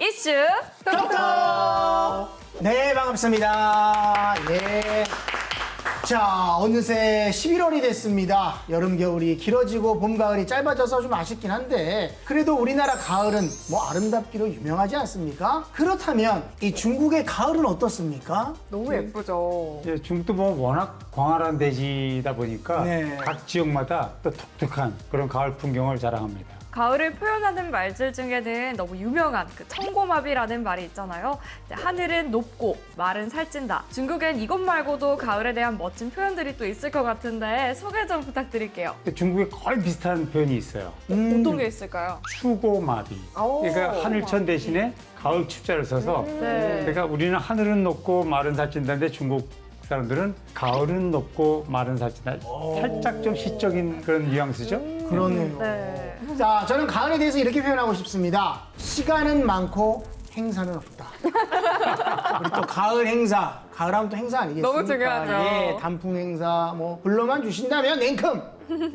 이슈 톡톡! 네, 반갑습니다. 예. 자, 어느새 11월이 됐습니다. 여름, 겨울이 길어지고 봄, 가을이 짧아져서 좀 아쉽긴 한데 그래도 우리나라 가을은 뭐 아름답기로 유명하지 않습니까? 그렇다면 이 중국의 가을은 어떻습니까? 너무 예쁘죠. 예, 중국도 뭐 워낙 광활한 대지다 보니까 네. 각 지역마다 또 독특한 그런 가을 풍경을 자랑합니다. 가을을 표현하는 말들 중에는 너무 유명한 그 청고마비라는 말이 있잖아요. 이제 하늘은 높고 말은 살찐다. 중국엔 이것 말고도 가을에 대한 멋진 표현들이 또 있을 것 같은데 소개 좀 부탁드릴게요. 근데 중국에 거의 비슷한 표현이 있어요. 어떤 게 있을까요? 추고마비. 오, 그러니까 하늘천 대신에 가을 축자를 써서 네. 그러니까 우리는 하늘은 높고 말은 살찐다는데 중국 사람들은 가을은 높고 말은 살찐다. 살짝 좀 시적인 그런 뉘앙스죠. 그러네요. 네. 자, 저는 가을에 대해서 이렇게 표현하고 싶습니다. 시간은 많고 행사는 없다. 우리 또 가을 행사, 가을하면 또 행사 아니겠습니까? 너무 중요하죠. 예, 단풍 행사 뭐 불러만 주신다면 냉큼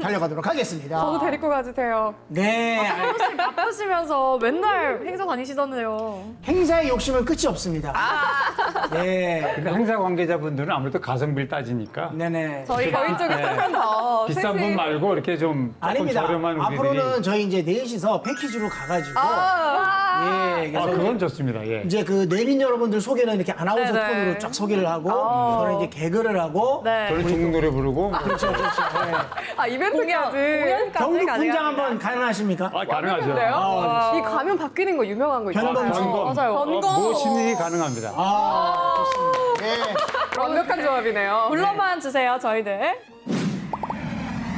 달려가도록 하겠습니다. 저도 데리고 가주세요. 네, 혹시 바쁘시면서 맨날 행사 다니시던데요. 행사의 욕심은 끝이 없습니다. 네, 근데 행사 관계자분들은 아무래도 가성비를 따지니까 네네. 저희 쪽에 네. 조금 더 비싼 분 세심. 말고 이렇게 좀 조금 아닙니다. 저렴한 우리들이 앞으로는 저희 이제 넷이서 패키지로 가가지고 예, 그래서 그건 좋습니다. 예. 이제 그 내빈 여러분들 소개는 이렇게 아나운서 네네. 톤으로 쫙 소개를 하고 저는 이제 개그를 하고 네. 저는 중국 노래 부르고 그렇죠, 그렇죠. 네. 아, 이벤트까지. 공연까지 경북 분장 가능합니다. 한번 가능하십니까? 아, 가능하죠. 근데요? 아, 이 가면 바뀌는 거 유명한 거 있잖아요. 변검. 변검. 맞아요. 변검. 무엇이든지 가능합니다. 아, 좋습니다. 네. 완벽한 조합이네요. 불러만 주세요, 저희들.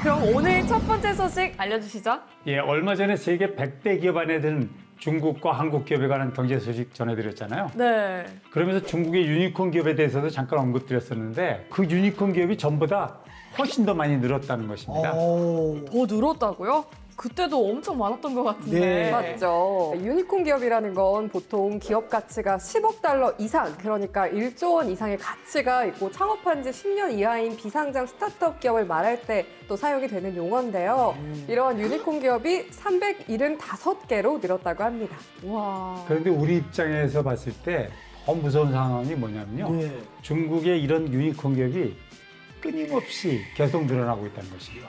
그럼 오늘 첫 번째 소식 알려주시죠. 예, 얼마 전에 세계 100대 기업 안에 든 중국과 한국 기업에 관한 경제 소식 전해드렸잖아요. 네. 그러면서 중국의 유니콘 기업에 대해서도 잠깐 언급드렸었는데 그 유니콘 기업이 전보다 훨씬 더 많이 늘었다는 것입니다. 오. 더 늘었다고요? 그때도 엄청 많았던 것 같은데. 네. 맞죠. 유니콘 기업이라는 건 보통 기업 가치가 10억 달러 이상, 그러니까 1조 원 이상의 가치가 있고 창업한 지 10년 이하인 비상장 스타트업 기업을 말할 때 또 사용이 되는 용어인데요. 이러한 유니콘 기업이 375개로 늘었다고 합니다. 와. 그런데 우리 입장에서 봤을 때 더 무서운 상황이 뭐냐면요. 네. 중국의 이런 유니콘 기업이 끊임없이 계속 늘어나고 있다는 것입니다.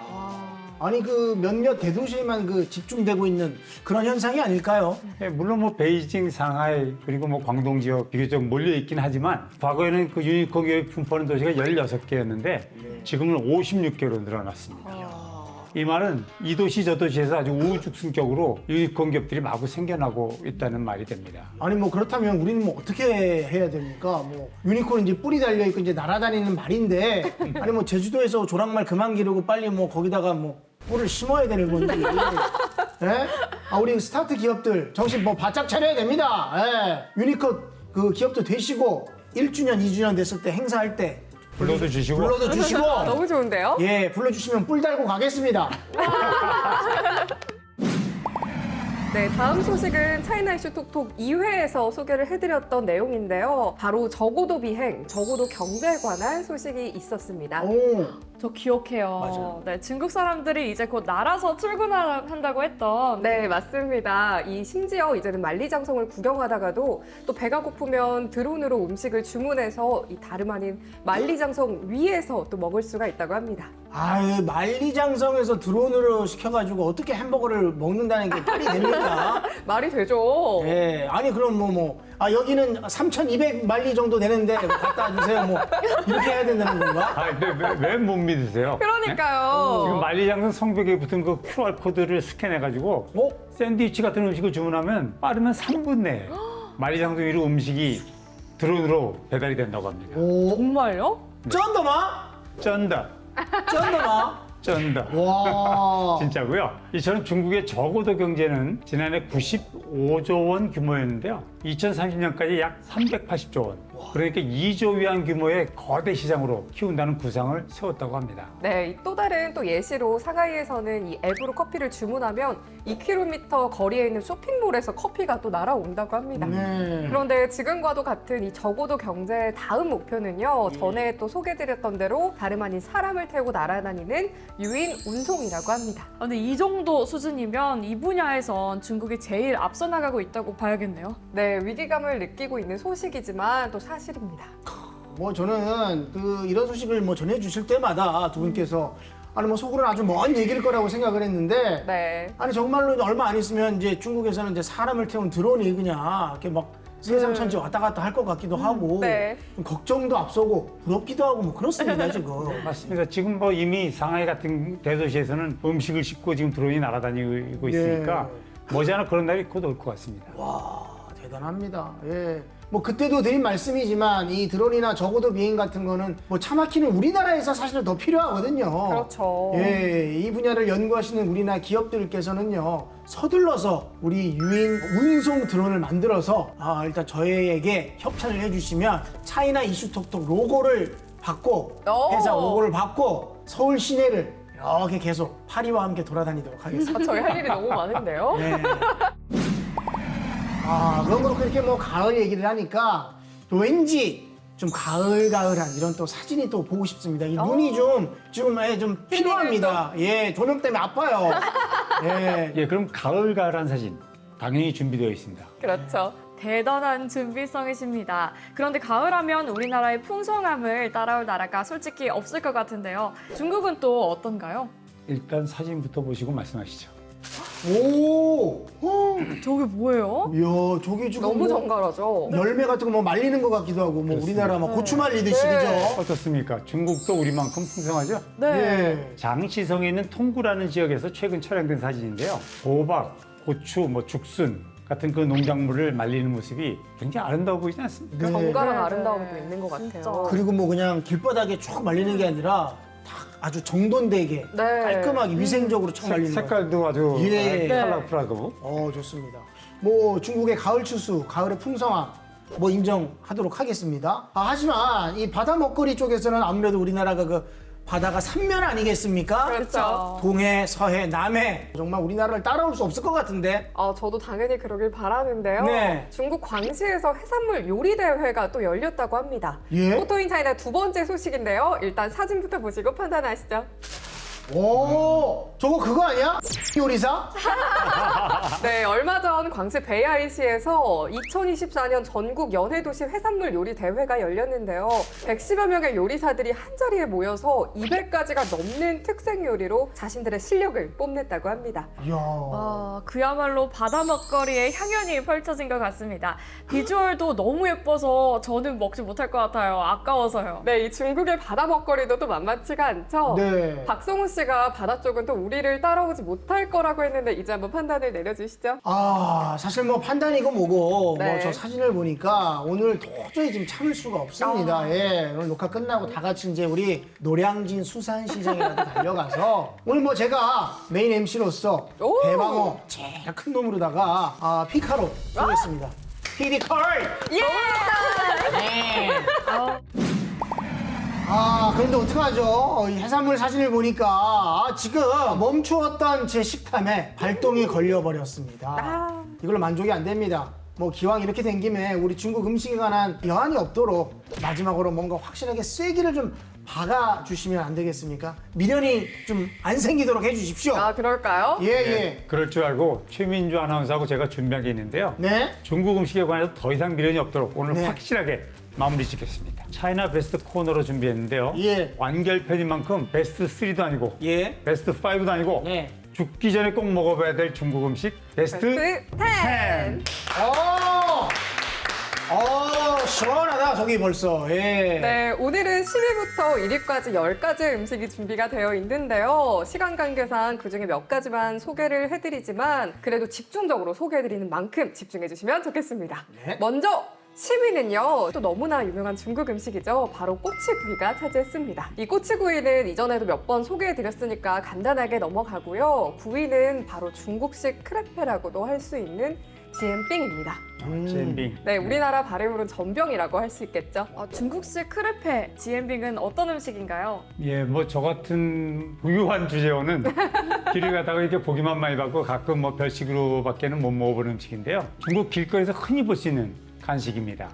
아니 그 몇몇 대도시에만 그 집중되고 있는 그런 현상이 아닐까요? 예, 물론 뭐 베이징, 상하이 그리고 뭐 광동 지역 비교적 몰려 있긴 하지만 과거에는 그 유니콘 기업이 분포하는 도시가 16개였는데 지금은 56개로 늘어났습니다. 이 말은 이 도시 저 도시에서 아주 우후죽순격으로 유니콘 기업들이 마구 생겨나고 있다는 말이 됩니다. 아니 뭐 그렇다면 우리는 뭐 어떻게 해야 됩니까? 뭐 유니콘은 이제 뿔이 달려 있고 이제 날아다니는 말인데 아니 뭐 제주도에서 조랑말 그만 기르고 빨리 뭐 거기다가 뭐 뿔을 심어야 되는 건지. 예? 아 우리 스타트 기업들 정신 뭐 바짝 차려야 됩니다. 예. 유니콘 그 기업도 되시고 1주년, 2주년 됐을 때 행사할 때 불러도 주시고 불러도 주시고 너무 좋은데요? 예, 불러주시면 뿔 달고 가겠습니다. 네, 다음 소식은 차이나 이슈 톡톡 2회에서 소개를 해드렸던 내용인데요. 바로 저고도 비행, 저고도 경제에 관한 소식이 있었습니다. 오, 저 기억해요. 맞아요. 네, 중국 사람들이 이제 곧 날아서 출근한다고 했던. 네, 맞습니다. 이 심지어 이제는 만리장성을 구경하다가도 또 배가 고프면 드론으로 음식을 주문해서 이 다름 아닌 만리장성 위에서 또 먹을 수가 있다고 합니다. 아유 만리장성에서 드론으로 시켜가지고 어떻게 햄버거를 먹는다는 게 말이 됩니까? 말이 되죠? 예, 아니 그럼 아 여기는 3,200 만리 정도 되는데 갖다 주세요 뭐 이렇게 해야 된다는 건가? 아, 왜 못 믿으세요? 그러니까요. 지금 만리장성 성벽에 붙은 그 QR 코드를 스캔해가지고 어? 샌드위치 같은 음식을 주문하면 빠르면 3분 내에 만리장성 위로 음식이 드론으로 배달이 된다고 합니다. 오, 정말요? 쩐더마? 쩐다, 쩐더마? 쩐다. 와, 진짜고요. 이처럼 중국의 저고도 경제는 지난해 95조 원 규모였는데요. 2030년까지 약 380조 원. 그러니까 2조 위안 규모의 거대 시장으로 키운다는 구상을 세웠다고 합니다. 네, 또 다른 또 예시로 상하이에서는 이 앱으로 커피를 주문하면 2km 거리에 있는 쇼핑몰에서 커피가 또 날아온다고 합니다. 네. 그런데 지금과도 같은 이 저고도 경제의 다음 목표는요, 전에 또 소개드렸던 대로 다름 아닌 사람을 태우고 날아다니는 유인 운송이라고 합니다. 아, 근데 이 정도 정도 수준이면 이 분야에선 중국이 제일 앞서 나가고 있다고 봐야겠네요. 네, 위기감을 느끼고 있는 소식이지만 또 사실입니다. 뭐 저는 이런 소식을 뭐 전해주실 때마다 두 분께서 아니 뭐 속으로는 아주 먼 얘기일 거라고 생각을 했는데 네. 아니 정말로 얼마 안 있으면 이제 중국에서는 이제 사람을 태운 드론이 그냥 이렇게 막 세상 천지 왔다 갔다 할 것 같기도 하고 네. 좀 걱정도 앞서고 부럽기도 하고 뭐 그렇습니다 지금. 맞습니다. 지금 뭐 이미 상하이 같은 대도시에서는 음식을 싣고 지금 드론이 날아다니고 있으니까 머지않아 그런 날이 곧 올 것 같습니다. 와 대단합니다. 예. 뭐 그때도 드린 말씀이지만 이 드론이나 저고도 비행 같은 거는 뭐 차 막히는 우리나라에서 사실은 더 필요하거든요. 그렇죠. 예, 이 분야를 연구하시는 우리나라 기업들께서는요 서둘러서 우리 유인 운송 드론을 만들어서 일단 저희에게 협찬을 해주시면 차이나 이슈톡톡 로고를 받고 오. 회사 로고를 받고 서울 시내를 이렇게 계속 파리와 함께 돌아다니도록 하겠습니다. 저희 할 일이 너무 많은데요. 네. 그런 거 그렇게 뭐 가을 얘기를 하니까 또 왠지 좀 가을가을한 이런 또 사진이 또 보고 싶습니다. 이 눈이 좀 지금 좀 필요합니다. 예, 조명 때문에 아파요. 예. 예, 그럼 가을가을한 사진 당연히 준비되어 있습니다. 그렇죠. 대단한 준비성이십니다. 그런데 가을하면 우리나라의 풍성함을 따라올 나라가 솔직히 없을 것 같은데요. 중국은 또 어떤가요? 일단 사진부터 보시고 말씀하시죠. 오, 저게 뭐예요? 이야, 저게 지금 너무 뭐 정갈하죠. 열매 같은 거 뭐 말리는 것 같기도 하고 뭐 우리나라 막 고추 말리듯이 네. 그죠? 어떻습니까? 중국도 우리만큼 풍성하죠? 네. 예. 장시성에 있는 통구라는 지역에서 최근 촬영된 사진인데요. 호박, 고추, 뭐 죽순 같은 그 농작물을 말리는 모습이 굉장히 아름다워 보이지 않습니까? 네. 정갈한 네, 아름다움도 네. 있는 것 진짜. 같아요. 그리고 뭐 그냥 길바닥에 쭉 말리는 게 아니라 딱 아주 정돈되게 네. 깔끔하게 위생적으로 쭉 말리는 거. 색깔도 아주 예. 컬러풀하고. 좋습니다. 뭐 중국의 가을 추수, 가을의 풍성함 뭐 인정하도록 하겠습니다. 하지만 이 바다 먹거리 쪽에서는 아무래도 우리나라가 그 바다가 삼면 아니겠습니까? 그렇죠. 동해, 서해, 남해 정말 우리나라를 따라올 수 없을 것 같은데. 저도 당연히 그러길 바라는데요. 네. 중국 광시에서 해산물 요리 대회가 또 열렸다고 합니다. 예? 포토인 차이나 두 번째 소식인데요. 일단 사진부터 보시고 판단하시죠. 오, 저거 그거 아니야? 요리사? 네, 얼마 전 광주 베이아이시에서 2024년 전국 연해도시 해산물 요리 대회가 열렸는데요. 110여 명의 요리사들이 한자리에 모여서 200가지가 넘는 특색 요리로 자신들의 실력을 뽐냈다고 합니다. 이야. 그야말로 바다 먹거리의 향연이 펼쳐진 것 같습니다. 비주얼도 너무 예뻐서 저는 먹지 못할 것 같아요. 아까워서요. 네, 이 중국의 바다 먹거리도 또 만만치가 않죠? 네. 박성우 씨가 바다 쪽은 또 우리를 따라오지 못할 거라고 했는데 이제 한번 판단을 내려주시죠. 사실 뭐 판단이고 뭐고 네. 뭐 저 사진을 보니까 오늘 도저히 지금 참을 수가 없습니다. 예, 오늘 녹화 끝나고 다 같이 이제 우리 노량진 수산시장이라도 달려가서 오늘 뭐 제가 메인 MC로서 오! 대방어 제일 큰 놈으로다가 피카로 쏘겠습니다. 피디컬! 네. 그런데 어떡하죠? 이 해산물 사진을 보니까 지금 멈추었던 제 식탐에 발동이 걸려버렸습니다. 이걸로 만족이 안 됩니다. 뭐 기왕 이렇게 된 김에 우리 중국 음식에 관한 여한이 없도록 마지막으로 뭔가 확실하게 쐐기를 좀 박아주시면 안 되겠습니까? 미련이 좀 안 생기도록 해주십시오. 그럴까요? 예. 그럴 줄 알고 최민주 아나운서하고 제가 준비한 게 있는데요. 네. 중국 음식에 관해서 더 이상 미련이 없도록 오늘 네. 확실하게 마무리 짓겠습니다. 차이나 베스트 코너로 준비했는데요. 예. 완결편인 만큼 베스트 3도 아니고 예. 베스트 5도 아니고 네. 죽기 전에 꼭 먹어봐야 될 중국 음식 베스트 10. 시원하다, 저기 벌써. 예. 네, 오늘은 10위부터 1위까지 10가지 음식이 준비가 되어 있는데요. 시간 관계상 그중에 몇 가지만 소개를 해드리지만 그래도 집중적으로 소개해드리는 만큼 집중해주시면 좋겠습니다. 네. 먼저 10위는요, 또 너무나 유명한 중국 음식이죠. 바로 꼬치구이가 차지했습니다. 이 꼬치구이는 이전에도 몇 번 소개해드렸으니까 간단하게 넘어가고요. 구이는 바로 중국식 크레페라고도 할 수 있는 지엔빙입니다. 젠빙. 네, 우리나라 발음으로는 전병이라고 할 수 있겠죠. 중국식 크레페, 지엔빙은 어떤 음식인가요? 예, 뭐 저 같은 부유한 주재원은 길을 가다가 이렇게 보기만 많이 받고 가끔 뭐 별식으로밖에는 못 먹어보는 음식인데요. 중국 길거리에서 흔히 볼 수 있는 간식입니다.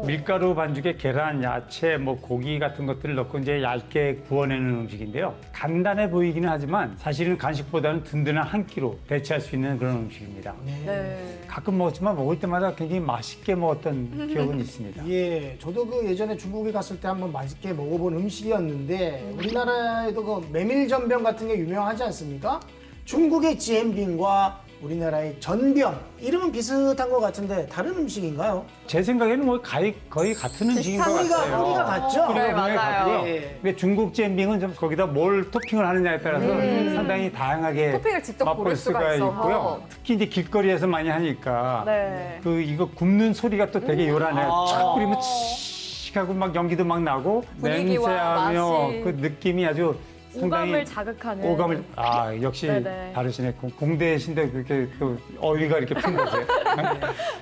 밀가루 반죽에 계란, 야채, 뭐 고기 같은 것들을 넣고 이제 얇게 구워내는 음식인데요. 간단해 보이기는 하지만 사실은 간식보다는 든든한 한 끼로 대체할 수 있는 그런 음식입니다. 네. 가끔 먹었지만 먹을 때마다 굉장히 맛있게 먹었던 기억은 있습니다. 예, 저도 그 예전에 중국에 갔을 때 한번 맛있게 먹어본 음식이었는데 우리나라에도 그 메밀전병 같은 게 유명하지 않습니까? 중국의 지엔빙과 우리나라의 전병 이름은 비슷한 것 같은데 다른 음식인가요? 제 생각에는 뭐 거의 같은 음식인 것 같아요. 뿌리가 같죠? 네, 뿌리가 맞아요. 같고요. 예. 근데 중국 잼빙은 좀 거기다 뭘 토핑을 하느냐에 따라서 상당히 다양하게 토핑을 직접 맛볼 고를 수가 수가 있어서. 있고요. 특히 이제 길거리에서 많이 하니까 네. 그 이거 굽는 소리가 또 되게 요란해요. 아. 착 뿌리면 칙 하고 막 연기도 막 나고 분위기와 냄새하며 맛이. 그 느낌이 아주 상당히 오감을 자극하는. 오감을 역시 네네. 다르시네. 공대신데 그렇게 그 어휘가 이렇게 핀 거죠.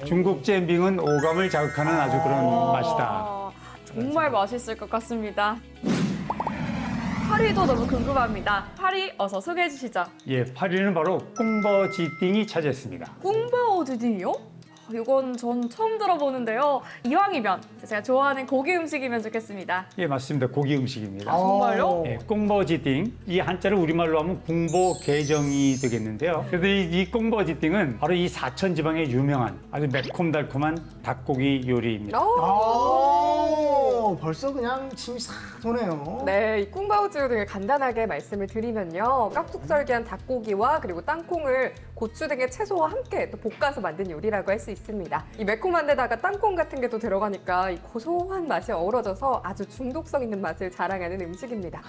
중국 잼빙은 오감을 자극하는 아주 그런 맛이다. 아, 정말 맛있을 것 같습니다. 파리도 너무 궁금합니다. 파리 어서 소개해 주시죠. 예, 파리는 바로 꽁버지띵이 차지했습니다. 꿍바오드딩이요? 이건 전 처음 들어보는데요. 이왕이면 제가 좋아하는 고기 음식이면 좋겠습니다. 예, 맞습니다. 고기 음식입니다. 정말요? 예, 꽁버지띵. 이 한자를 우리말로 하면 궁보개정이 되겠는데요. 그래서 이 꽁버지띵은 바로 이 사천 지방에 유명한 아주 매콤달콤한 닭고기 요리입니다. 벌써 그냥 침이 싹 도네요. 네, 이 꿍바오지우 등을 간단하게 말씀을 드리면요. 깍둑썰기한 닭고기와 그리고 땅콩을 고추 등의 채소와 함께 또 볶아서 만든 요리라고 할 수 있습니다. 이 매콤한 데다가 땅콩 같은 게 또 들어가니까 이 고소한 맛이 어우러져서 아주 중독성 있는 맛을 자랑하는 음식입니다.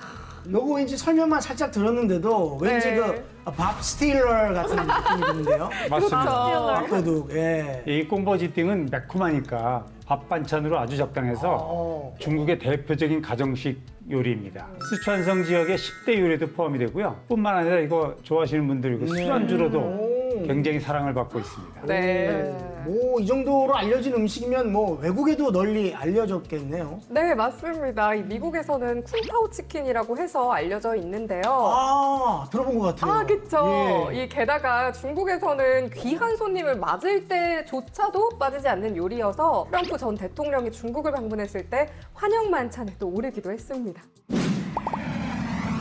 요거 왠지 설명만 살짝 들었는데도 왠지 네. 그 밥 스틸러 같은 느낌이 드는데요. 맞습니다. 밥도둑. 예. 이 꽁버지띵은 매콤하니까 밥 반찬으로 아주 적당해서 중국의 대표적인 가정식 요리입니다. 스촨성 지역의 10대 요리도 포함이 되고요. 뿐만 아니라 이거 좋아하시는 분들 이거 술안주로도 굉장히 사랑을 받고 있습니다. 네. 뭐 이 정도로 알려진 음식이면 뭐 외국에도 널리 알려졌겠네요. 네, 맞습니다. 이 미국에서는 쿵파오 치킨이라고 해서 알려져 있는데요. 아, 들어본 것 같아요. 아, 그쵸. 예. 이 게다가 중국에서는 귀한 손님을 맞을 때조차도 빠지지 않는 요리여서 트럼프 전 대통령이 중국을 방문했을 때 환영 만찬에 또 오르기도 했습니다.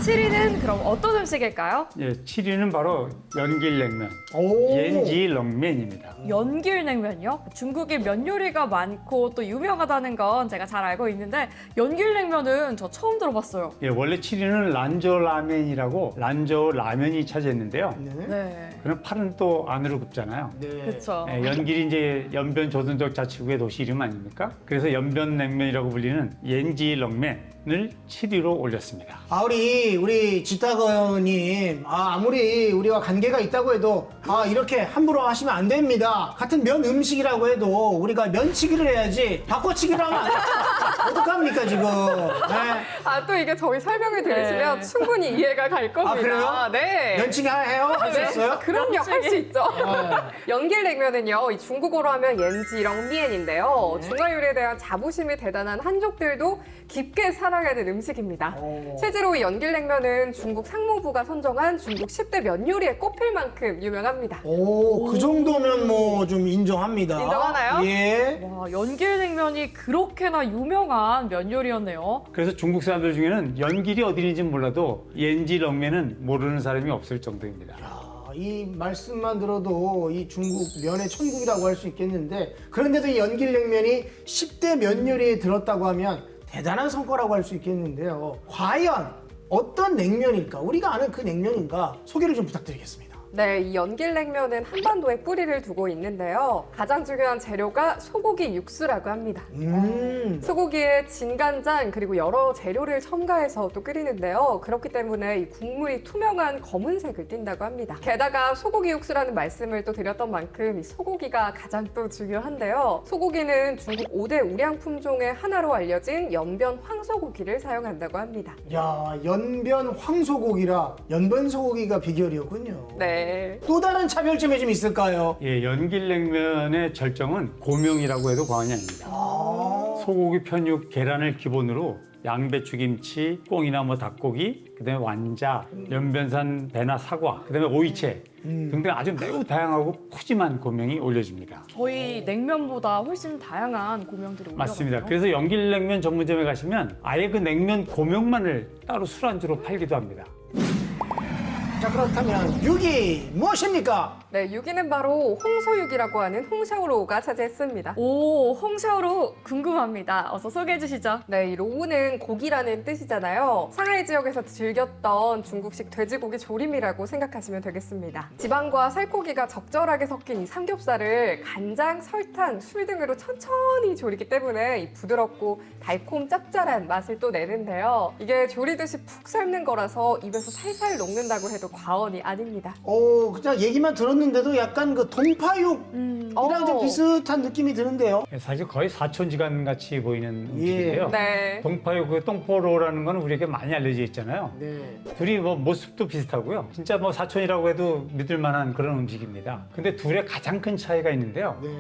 7위는 그럼 어떤 음식일까요? 예, 7위는 바로 연길냉면, 오. 옌지렁면입니다. 연길냉면이요? 중국이 면 요리가 많고 또 유명하다는 건 제가 잘 알고 있는데 연길냉면은 저 처음 들어봤어요. 예, 원래 7위는 란저 라면이라고 란저 라면이 차지했는데요. 네. 네. 그럼 팔은 또 안으로 굽잖아요. 네. 그렇죠. 예, 연길이 이제 연변 조선족 자치구의 도시 이름 아닙니까? 그래서 연변냉면이라고 불리는 옌지렁면을 7위로 올렸습니다. 아, 우리 지타거님, 아무리 우리와 관계가 있다고 해도, 이렇게 함부로 하시면 안 됩니다. 같은 면 음식이라고 해도 우리가 면치기를 해야지, 바꿔치기를 하면 안 돼요. 어떡합니까, 지금. 네. 아, 또 이게 저희 설명을 들으시면 네. 충분히 이해가 갈 겁니다. 그래요? 네. 면치기 해요? 할 수 네, 있어요? 그럼요, 할 수 있죠. 네. 연길냉면은요, 이 중국어로 하면 옌지렁미엔인데요. 네. 중화 요리에 대한 자부심이 대단한 한족들도 깊게 사랑하는 음식입니다. 오. 실제로 이 연길냉면은 중국 상무부가 선정한 중국 10대 면 요리에 꼽힐 만큼 유명합니다. 오, 그 정도면 뭐 좀 인정합니다. 인정하나요? 예. 와, 연길냉면이 그렇게나 유명한 면 요리였네요. 그래서 중국 사람들 중에는 연길이 어디인지 몰라도 옌지렁면은 모르는 사람이 없을 정도입니다. 이 말씀만 들어도 이 중국 면의 천국이라고 할 수 있겠는데 그런데도 이 연길냉면이 10대 면 요리에 들었다고 하면 대단한 성과라고 할 수 있겠는데요. 과연 어떤 냉면일까? 우리가 아는 그 냉면인가? 소개를 좀 부탁드리겠습니다. 네, 이 연길냉면은 한반도에 뿌리를 두고 있는데요. 가장 중요한 재료가 소고기 육수라고 합니다. 소고기에 진간장 그리고 여러 재료를 첨가해서 또 끓이는데요. 그렇기 때문에 이 국물이 투명한 검은색을 띈다고 합니다. 게다가 소고기 육수라는 말씀을 또 드렸던 만큼 이 소고기가 가장 또 중요한데요. 소고기는 중국 5대 우량 품종의 하나로 알려진 연변 황소고기를 사용한다고 합니다. 야, 연변 황소고기라 연변 소고기가 비결이었군요. 네. 또 다른 차별점이 좀 있을까요? 예, 연길냉면의 절정은 고명이라고 해도 과언이 아닙니다. 소고기, 편육, 계란을 기본으로 양배추김치, 꽁이나 뭐 닭고기, 그다음에 완자, 연변산 배나 사과, 그다음에 오이채 등등 아주 매우 다양하고 푸짐한 고명이 올려집니다. 저희 냉면보다 훨씬 다양한 고명들이 올라가요. 맞습니다. 그래서 연길냉면 전문점에 가시면 아예 그 냉면 고명만을 따로 술안주로 팔기도 합니다. 자, 그렇다면 6위 무엇입니까? 네, 6위는 바로 홍소육이라고 하는 홍샤오로우가 차지했습니다. 오, 홍샤오로 궁금합니다. 어서 소개해 주시죠. 네, 이 로우는 고기라는 뜻이잖아요. 상하이 지역에서 즐겼던 중국식 돼지고기 조림이라고 생각하시면 되겠습니다. 지방과 살코기가 적절하게 섞인 이 삼겹살을 간장, 설탕, 술 등으로 천천히 조리기 때문에 이 부드럽고 달콤 짭짤한 맛을 또 내는데요. 이게 조리듯이 푹 삶는 거라서 입에서 살살 녹는다고 해도 과언이 아닙니다. 그냥 얘기만 들었는데도 약간 그 동파육이랑 좀 비슷한 느낌이 드는데요. 사실 거의 사촌지간 같이 보이는 음식인데요. 네. 동파육 그 똥포로라는 건 우리에게 많이 알려져 있잖아요. 네. 둘이 뭐 모습도 비슷하고요. 진짜 뭐 사촌이라고 해도 믿을 만한 그런 음식입니다. 근데 둘의 가장 큰 차이가 있는데요. 네.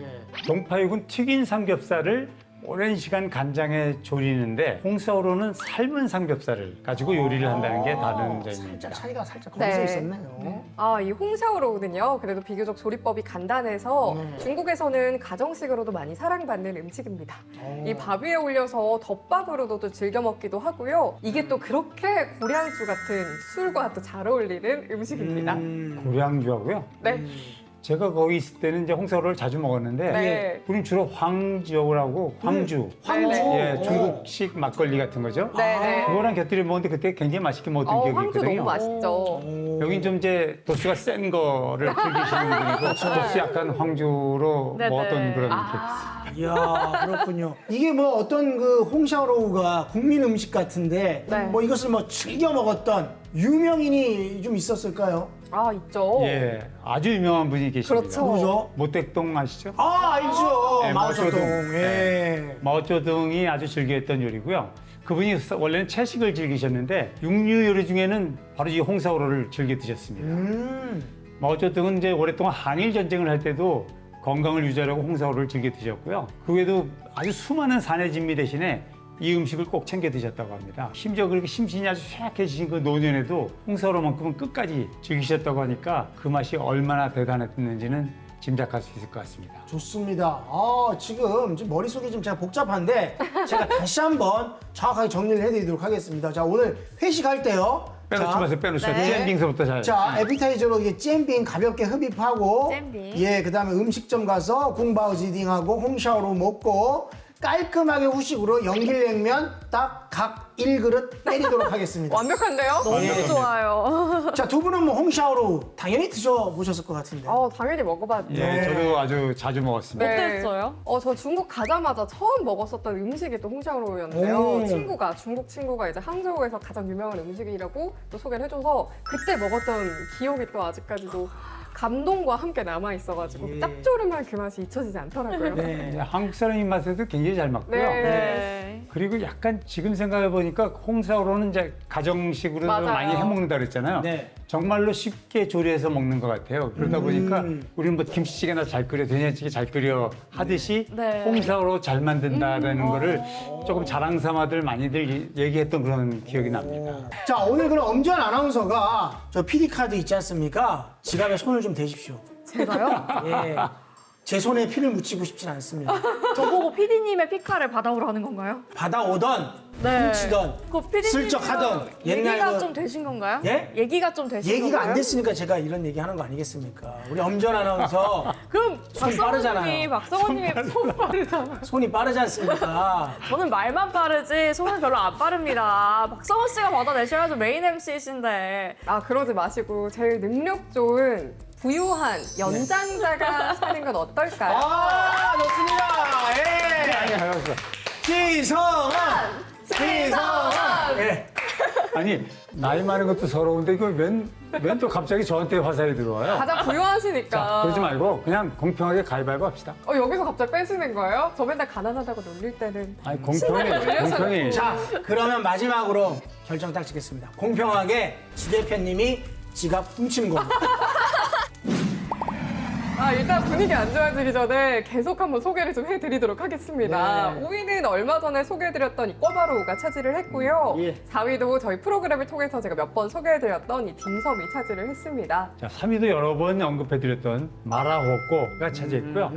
동파육은 튀긴 삼겹살을 오랜 시간 간장에 조리는데 홍사오로는 삶은 삼겹살을 가지고 요리를 한다는 게 다른 점입니다. 살짝 차이가 살짝 거기서 네. 있었네요. 이 홍샤오로우는요, 그래도 비교적 조리법이 간단해서 네. 중국에서는 가정식으로도 많이 사랑받는 음식입니다. 어. 이 밥 위에 올려서 덮밥으로도 또 즐겨 먹기도 하고요. 이게 또 그렇게 고량주 같은 술과 또 잘 어울리는 음식입니다. 고량주하고요. 네. 제가 거기 있을 때는 이제 홍사오로를 자주 먹었는데 네. 우리는 주로 황지하고 황주, 황주? 예, 오. 중국식 막걸리 같은 거죠. 네네. 그거랑 곁들여 먹는데 그때 굉장히 맛있게 먹었던 기억이 황주 있거든요. 너무 맛있죠. 여긴 좀 이제 도수가 센 거를 즐기시는 분이고 도수 약간 황주로 네네. 먹었던 그런 이야, 그렇군요. 이게 뭐 어떤 그 홍샤오로우가 국민 음식 같은데 네. 뭐 이것을 뭐 즐겨 먹었던 유명인이 좀 있었을까요? 있죠. 예, 아주 유명한 분이 계십니다. 그렇죠. 누구죠? 모택동 아시죠? 알죠. 네, 마오쩌둥. 마오쩌둥. 예. 마오쩌둥이 아주 즐겨했던 요리고요. 그분이 원래는 채식을 즐기셨는데 육류 요리 중에는 바로 이 홍사오로를 즐겨 드셨습니다. 마오쩌둥은 이제 오랫동안 한일 전쟁을 할 때도 건강을 유지하려고 홍사오로를 즐겨 드셨고요. 그 외에도 아주 수많은 사내 진미 대신에 이 음식을 꼭 챙겨 드셨다고 합니다. 심지어 그렇게 심신이 아주 쇠약해지신 그 노년에도 홍사오로만큼은 끝까지 즐기셨다고 하니까 그 맛이 얼마나 대단했는지는 짐작할 수 있을 것 같습니다. 좋습니다. 지금 머릿속이 좀 제가 복잡한데 제가 다시 한번 정확하게 정리를 해드리도록 하겠습니다. 자, 오늘 회식할 때요. 빼놓지 마세요, 빼놓지 마세요. 네. 잼빙서부터 잘. 자, 에피타이저로 이게 잼빙 가볍게 흡입하고 잼빙. 예, 그다음에 음식점 가서 궁바오지딩하고 홍샤오로 먹고 깔끔하게 후식으로 연길냉면 딱 각 1그릇 때리도록 하겠습니다. 완벽한데요? 너무 예. 좋아요. 자, 두 분은 뭐 홍샤오로 당연히 드셔보셨을 것 같은데. 당연히 먹어봤죠. 예, 저도 아주 자주 먹었습니다. 네. 어땠어요? 저 중국 가자마자 처음 먹었었던 음식이 또 홍샤오로우였는데요. 오. 중국 친구가 이제 항저우에서 가장 유명한 음식이라고 또 소개를 해줘서 그때 먹었던 기억이 또 아직까지도 감동과 함께 남아있어가지고 예. 짭조름한 그 맛이 잊혀지지 않더라고요. 네. 한국 사람 입맛에도 굉장히 잘 맞고요. 네. 네. 그리고 약간 지금 생각해 보니까 홍사오로는 이제 가정식으로 맞아요. 많이 해 먹는다 그랬잖아요. 네. 정말로 쉽게 조리해서 먹는 것 같아요. 그러다 보니까 우리는 뭐 김치찌개나 잘 끓여, 된장찌개 잘 끓여 하듯이 네. 홍사오로 잘 만든다라는 거를 조금 자랑 삼아들 많이들 얘기했던 그런 기억이 납니다. 자, 오늘 그럼 엄지원 아나운서가 저 PD 카드 있지 않습니까? 지갑에 손을 좀 대십시오. 제가요? 예. 제 손에 피를 묻히고 싶진 않습니다. 저보고 PD님의 피카를 받아오라는 건가요? 받아오던, 네. 훔치던, 그 PD님 슬쩍 하던 옛날 얘기가 그- 좀 되신 건가요? 예? 얘기가 좀 되신 얘기가 건가요? 안 됐으니까 제가 이런 얘기 하는 거 아니겠습니까? 우리 엄지원 아나운서 그럼 손이 빠르잖아요. 박성원님이 손 빠르잖아. 손이 빠르지 않습니까? 저는 말만 빠르지 손은 별로 안 빠릅니다. 박성원 씨가 받아내셔야죠. 메인 MC이신데. 그러지 마시고 제일 능력 좋은 부유한 연장자가 사는 건 어떨까요? 좋습니다. 예. 아니, 알았어. 지성아! 지성아! 예. 아니, 나이 많은 것도 서러운데 이거 웬 또 갑자기 저한테 화살이 들어와요? 가장 부유하시니까. 자, 그러지 말고 그냥 공평하게 가위바위보 합시다. 여기서 갑자기 빼시는 거예요? 저 맨날 가난하다고 놀릴 때는 아니, 공평해. 자, 그러면 마지막으로 결정 딱 짓겠습니다. 공평하게 지 대표님이 지갑 훔치는 겁니다. 일단 분위기 안 좋아지기 전에 계속 한번 소개를 좀 해드리도록 하겠습니다. 네. 5위는 얼마 전에 소개해드렸던 이 꿔바로우가 차지를 했고요. 예. 4위도 저희 프로그램을 통해서 제가 몇 번 소개해드렸던 이 딤섬이 차지를 했습니다. 자, 3위도 여러 번 언급해드렸던 마라호꼬가 차지했고요.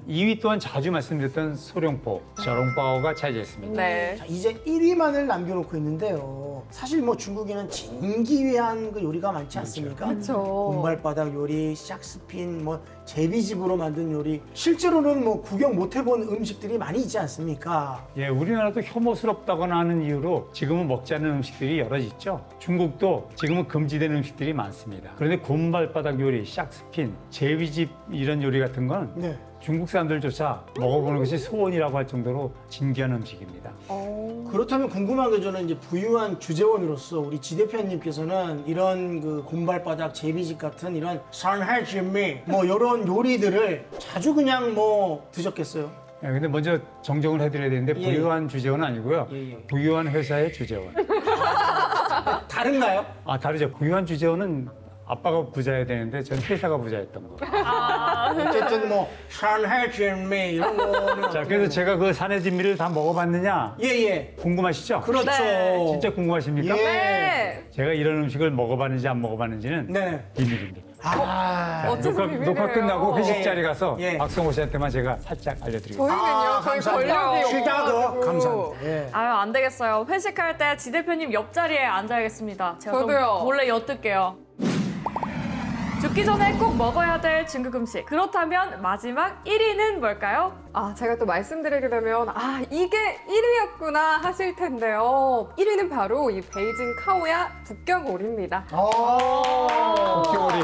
2위 또한 자주 말씀드렸던 소룡포, 저롱바오가 차지했습니다. 네. 자, 이제 1위만을 남겨놓고 있는데요. 사실 뭐 중국에는 진기위한 그 요리가 많지 않습니까? 그렇죠. 곰발바닥 요리, 샥스핀, 뭐 제비집으로 만든 요리. 실제로는 뭐 구경 못 해본 음식들이 많이 있지 않습니까? 예, 우리나라도 혐오스럽다거나 하는 이유로 지금은 먹지 않는 음식들이 여러 있죠. 중국도 지금은 금지된 음식들이 많습니다. 그런데 곰발바닥 요리, 샥스핀, 제비집 이런 요리 같은 건 네. 중국 사람들조차 먹어보는 것이 소원이라고 할 정도로 진귀한 음식입니다. 그렇다면 궁금한 게 저는 이제 부유한 주재원으로서 우리 지 대표님께서는 이런 그 곰발바닥 제비집 같은 이런 산해진미 뭐 이런 요리들을 자주 그냥 뭐 드셨겠어요? 예, 근데 먼저 정정을 해드려야 되는데 예. 부유한 주재원은 아니고요. 예. 부유한 회사의 주재원. 다른가요? 아, 다르죠. 부유한 주재원은 아빠가 부자여야 되는데 전 회사가 부자였던 거. 어쨌든 뭐 산해진미 이런 거는 자, 그래서 제가 그 산의 진미를 다 먹어봤느냐 예예 궁금하시죠? 그렇죠. 네. 진짜 궁금하십니까? 예. 네. 제가 이런 음식을 먹어봤는지 안 먹어봤는지는 네. 비밀입니다. 아, 어째서 비밀이에요? 녹화 끝나고 회식 자리 가서 예. 박성호 씨한테만 제가 살짝 알려드리겠습니다. 저희는요, 저희 감사합니다. 권력이 쉬다가 없어가지고. 감사합니다. 예. 아유 안 되겠어요. 회식할 때 지 대표님 옆자리에 앉아야겠습니다. 제가 좀 저도요. 몰래 엿들게요. 죽기 전에 꼭 먹어야 될 중국 음식. 그렇다면 마지막 1위는 뭘까요? 제가 또 말씀드리게 되면 이게 1위였구나 하실 텐데요. 1위는 바로 이 베이징 카오야 북경오리입니다. 북경오리.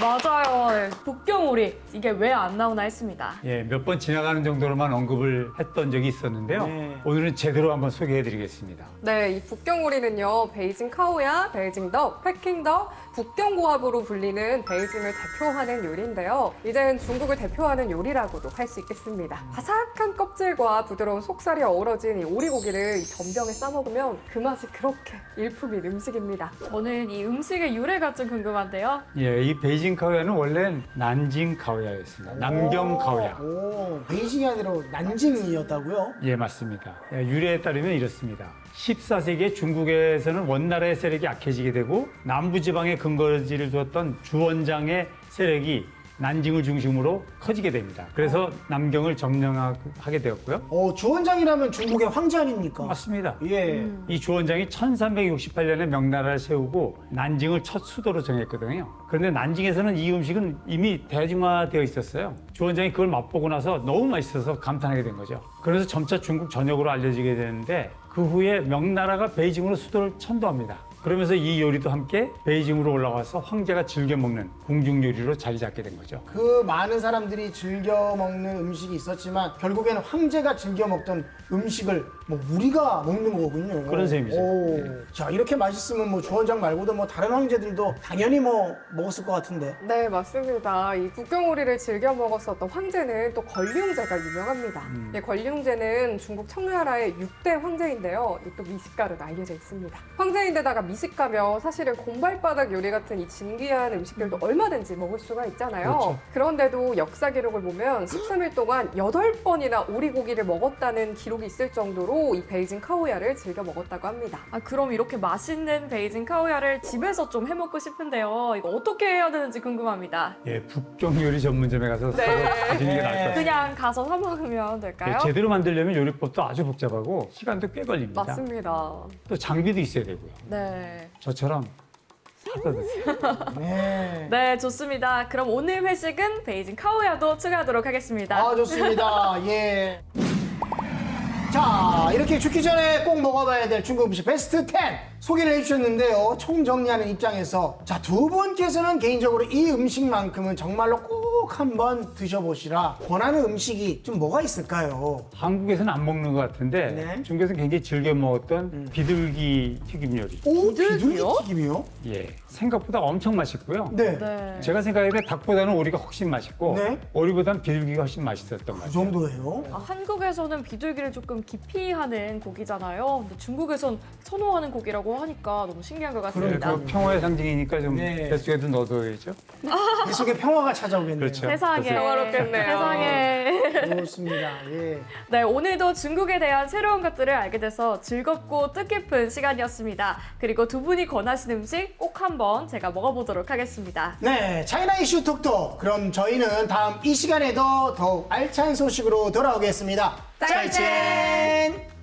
맞아요. 북경오리. 이게 왜 안 나오나 했습니다. 예, 몇 번 지나가는 정도로만 언급을 했던 적이 있었는데요. 네. 오늘은 제대로 한번 소개해드리겠습니다. 네, 이 북경오리는요, 베이징 카오야, 베이징 덕, 패킹 덕, 북경고합으로 불리는 베이징을 대표하는 요리인데요. 이젠 중국을 대표하는 요리라고도 할 수 있겠습니다. 바삭한 껍질과 부드러운 속살이 어우러진 이 오리고기를 이 전병에 싸먹으면 그 맛이 그렇게 일품인 음식입니다. 저는 이 음식의 유래가 좀 궁금한데요. 예, 이 베이징 카오야는 원래 난징 카오야였습니다. 남경 카오야. 오, 베이징이 아니라 난징이었다고요? 예, 맞습니다. 예, 유래에 따르면 이렇습니다. 14세기에 중국에서는 원나라의 세력이 약해지게 되고 남부지방에 근거지를 두었던 주원장의 세력이 난징을 중심으로 커지게 됩니다. 그래서 남경을 점령하게 되었고요. 주원장이라면 중국의 황제 아닙니까? 맞습니다. 예. 이 주원장이 1368년에 명나라를 세우고 난징을 첫 수도로 정했거든요. 그런데 난징에서는 이 음식은 이미 대중화되어 있었어요. 주원장이 그걸 맛보고 나서 너무 맛있어서 감탄하게 된 거죠. 그래서 점차 중국 전역으로 알려지게 되는데 그 후에 명나라가 베이징으로 수도를 천도합니다. 그러면서 이 요리도 함께 베이징으로 올라와서 황제가 즐겨 먹는 궁중 요리로 자리 잡게 된 거죠. 그 많은 사람들이 즐겨 먹는 음식이 있었지만 결국에는 황제가 즐겨 먹던 음식을 뭐 우리가 먹는 거군요. 그런 셈이죠. 오. 자, 이렇게 맛있으면 뭐 주원장 말고도 뭐 다른 황제들도 당연히 뭐 먹었을 것 같은데. 네, 맞습니다. 이 북경오리를 즐겨 먹었었던 황제는 또 권룡제가 유명합니다. 예, 권룡제는 중국 청나라의 6대 황제인데요. 이 또 미식가로 알려져 있습니다. 황제인데다가 미식가면 사실은 곰발바닥 요리 같은 이 진귀한 음식들도 얼마든지 먹을 수가 있잖아요. 그렇죠. 그런데도 역사 기록을 보면 13일 동안 8번이나 오리고기를 먹었다는 기록이 있을 정도로 이 베이징 카오야를 즐겨 먹었다고 합니다. 그럼 이렇게 맛있는 베이징 카오야를 집에서 좀 해먹고 싶은데요. 이거 어떻게 해야 되는지 궁금합니다. 예, 북경 요리 전문점에 가서 네. 사서 가시는 게 나을 것 같아요. 그냥 가서 사 먹으면 될까요? 예, 제대로 만들려면 요리법도 아주 복잡하고 시간도 꽤 걸립니다. 맞습니다. 또 장비도 있어야 되고요. 네. 저처럼 사다 드세요. 네. 네, 좋습니다. 그럼 오늘 회식은 베이징 카오야도 추가하도록 하겠습니다. 좋습니다. 예. 자, 이렇게 죽기 전에 꼭 먹어봐야 될 중국 음식 베스트 10 소개를 해주셨는데요. 총 정리하는 입장에서 자, 두 분께서는 개인적으로 이 음식만큼은 정말로 꼭 한번 드셔보시라 권하는 음식이 좀 뭐가 있을까요? 한국에서는 안 먹는 것 같은데 네. 중국에서는 굉장히 즐겨 먹었던 비둘기 튀김 요리. 오, 비둘기요? 튀김이요? 예, 생각보다 엄청 맛있고요. 네. 네. 제가 생각에는 닭보다는 오리가 훨씬 맛있고 네. 오리보다는 비둘기가 훨씬 맛있었던 것 그 같아요. 정도예요? 한국에서는 비둘기를 조금 깊이 하는 고기잖아요. 근데 중국에선 선호하는 고기라고 하니까 너무 신기한 것 그 같습니다. 평화의 상징이니까 좀 네. 뱃속에도 넣어둬야죠. 이 속에 평화가 찾아오겠네요. 그렇죠. 세상에. 평화롭겠네요. 세상에. 좋습니다. 예. 네, 오늘도 중국에 대한 새로운 것들을 알게 돼서 즐겁고 뜻깊은 시간이었습니다. 그리고 두 분이 권하신 음식 꼭 한번 제가 먹어보도록 하겠습니다. 네, 차이나 이슈 톡톡. 그럼 저희는 다음 이 시간에도 더욱 알찬 소식으로 돌아오겠습니다. 짜이젠! 짜이젠!